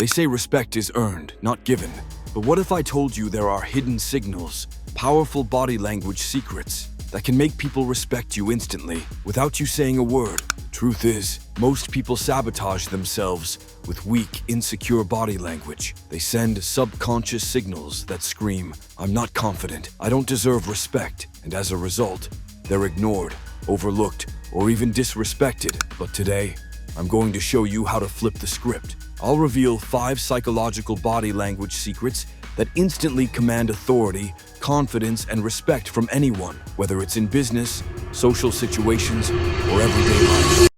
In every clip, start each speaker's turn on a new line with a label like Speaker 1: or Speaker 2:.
Speaker 1: They say respect is earned, not given. But what if I told you there are hidden signals, powerful body language secrets that can make people respect you instantly without you saying a word? Truth is, most people sabotage themselves with weak, insecure body language. They send subconscious signals that scream, "I'm not confident, I don't deserve respect," and as a result, they're ignored, overlooked, or even disrespected. But today, I'm going to show you how to flip the script. I'll reveal 5 psychological body language secrets that instantly command authority, confidence, and respect from anyone, whether it's in business, social situations, or everyday life.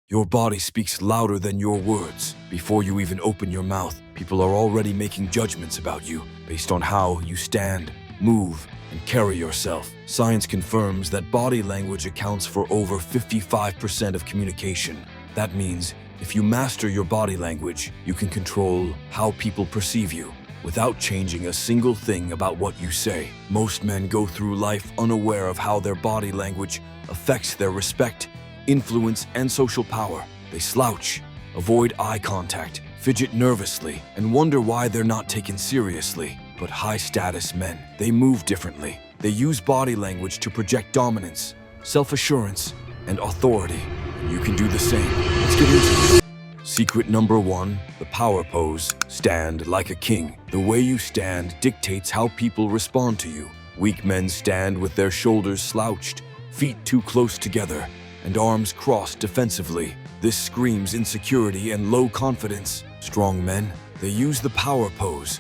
Speaker 1: Your body speaks louder than your words. Before you even open your mouth, people are already making judgments about you based on how you stand, move, and carry yourself. Science confirms that body language accounts for over 55% of communication. That means if you master your body language, you can control how people perceive you without changing a single thing about what you say. Most men go through life unaware of how their body language affects their respect, influence, and social power. They slouch, avoid eye contact, fidget nervously, and wonder why they're not taken seriously. But high-status men, they move differently. They use body language to project dominance, self-assurance, and authority. And you can do the same. Let's get into it. Secret number 1, the power pose. Stand like a king. The way you stand dictates how people respond to you. Weak men stand with their shoulders slouched, feet too close together, and arms crossed defensively. This screams insecurity and low confidence. Strong men, they use the power pose,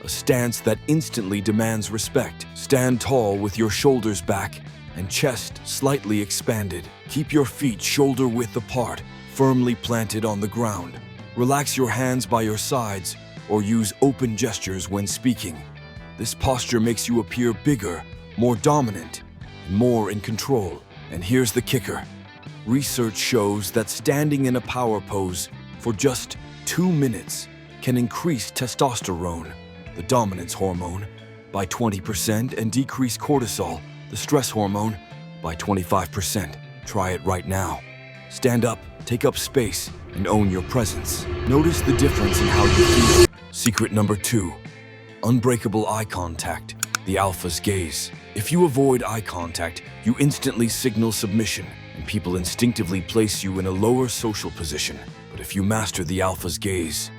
Speaker 1: a stance that instantly demands respect. Stand tall with your shoulders back and chest slightly expanded. Keep your feet shoulder-width apart, firmly planted on the ground. Relax your hands by your sides or use open gestures when speaking. This posture makes you appear bigger, more dominant, and more in control. And here's the kicker. Research shows that standing in a power pose for just 2 minutes can increase testosterone, the dominance hormone, by 20% and decrease cortisol, the stress hormone, by 25%. Try it right now. Stand up, take up space, and own your presence. Notice the difference in how you feel. Secret number 2, unbreakable eye contact, the alpha's gaze. If you avoid eye contact, you instantly signal submission, and people instinctively place you in a lower social position. But if you master the alpha's gaze,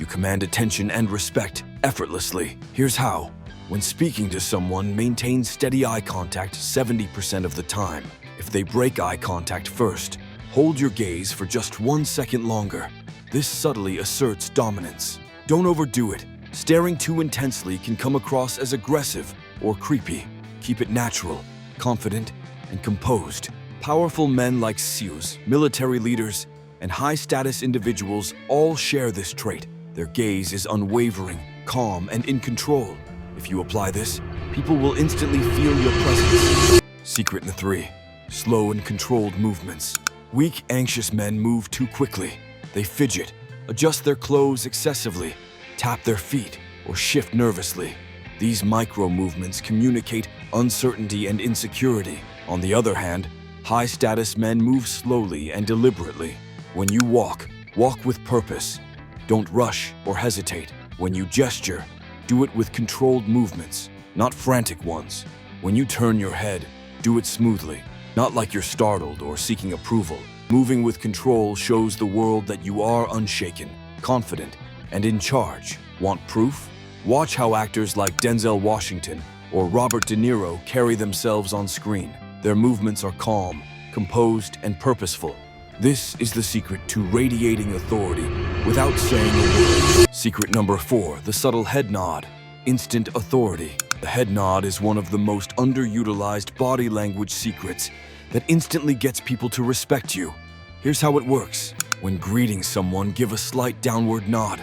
Speaker 1: you command attention and respect effortlessly. Here's how. When speaking to someone, maintain steady eye contact 70% of the time. If they break eye contact first, hold your gaze for just 1 second longer. This subtly asserts dominance. Don't overdo it. Staring too intensely can come across as aggressive or creepy. Keep it natural, confident, and composed. Powerful men like CEOs, military leaders, and high-status individuals all share this trait. Their gaze is unwavering, calm, and in control. If you apply this, people will instantly feel your presence. Secret 3, slow and controlled movements. Weak, anxious men move too quickly. They fidget, adjust their clothes excessively, tap their feet, or shift nervously. These micro movements communicate uncertainty and insecurity. On the other hand, high-status men move slowly and deliberately. When you walk, walk with purpose. Don't rush or hesitate. When you gesture, do it with controlled movements, not frantic ones. When you turn your head, do it smoothly, not like you're startled or seeking approval. Moving with control shows the world that you are unshaken, confident, and in charge. Want proof? Watch how actors like Denzel Washington or Robert De Niro carry themselves on screen. Their movements are calm, composed, and purposeful. This is the secret to radiating authority without saying a word. Secret number 4, the subtle head nod. Instant authority. The head nod is one of the most underutilized body language secrets that instantly gets people to respect you. Here's how it works. When greeting someone, give a slight downward nod.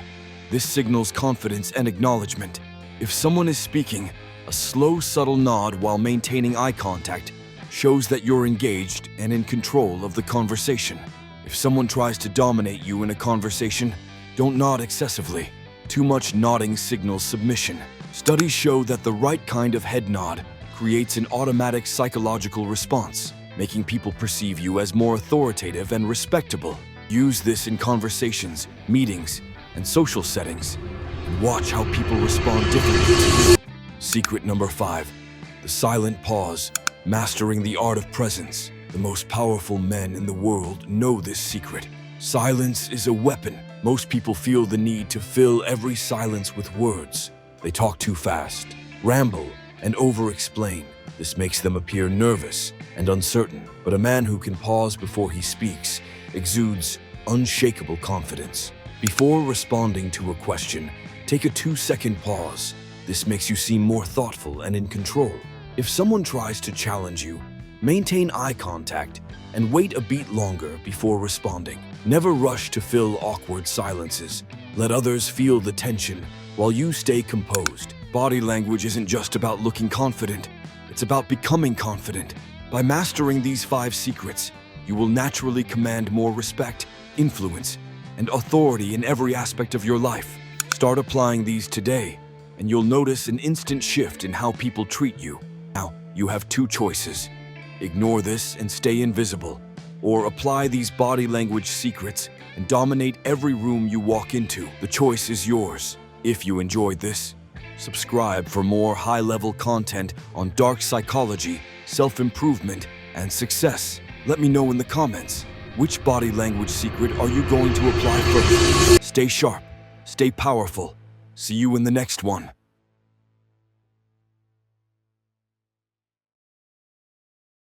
Speaker 1: This signals confidence and acknowledgement. If someone is speaking, a slow, subtle nod while maintaining eye contact shows that you're engaged and in control of the conversation. If someone tries to dominate you in a conversation, don't nod excessively. Too much nodding signals submission. Studies show that the right kind of head nod creates an automatic psychological response, making people perceive you as more authoritative and respectable. Use this in conversations, meetings, and social settings, and watch how people respond differently to you. Secret number 5. The silent pause. Mastering the art of presence. The most powerful men in the world know this secret. Silence is a weapon. Most people feel the need to fill every silence with words. They talk too fast, ramble, and over-explain. This makes them appear nervous and uncertain. But a man who can pause before he speaks exudes unshakable confidence. Before responding to a question, take a 2-second pause. This makes you seem more thoughtful and in control. If someone tries to challenge you, maintain eye contact and wait a beat longer before responding. Never rush to fill awkward silences. Let others feel the tension while you stay composed. Body language isn't just about looking confident, it's about becoming confident. By mastering these 5 secrets, you will naturally command more respect, influence, and authority in every aspect of your life. Start applying these today, and you'll notice an instant shift in how people treat you. Now, you have 2 choices. Ignore this and stay invisible, or apply these body language secrets and dominate every room you walk into. The choice is yours. If you enjoyed this, subscribe for more high-level content on dark psychology, self-improvement, and success. Let me know in the comments, which body language secret are you going to apply first? Stay sharp, stay powerful. See you in the next one.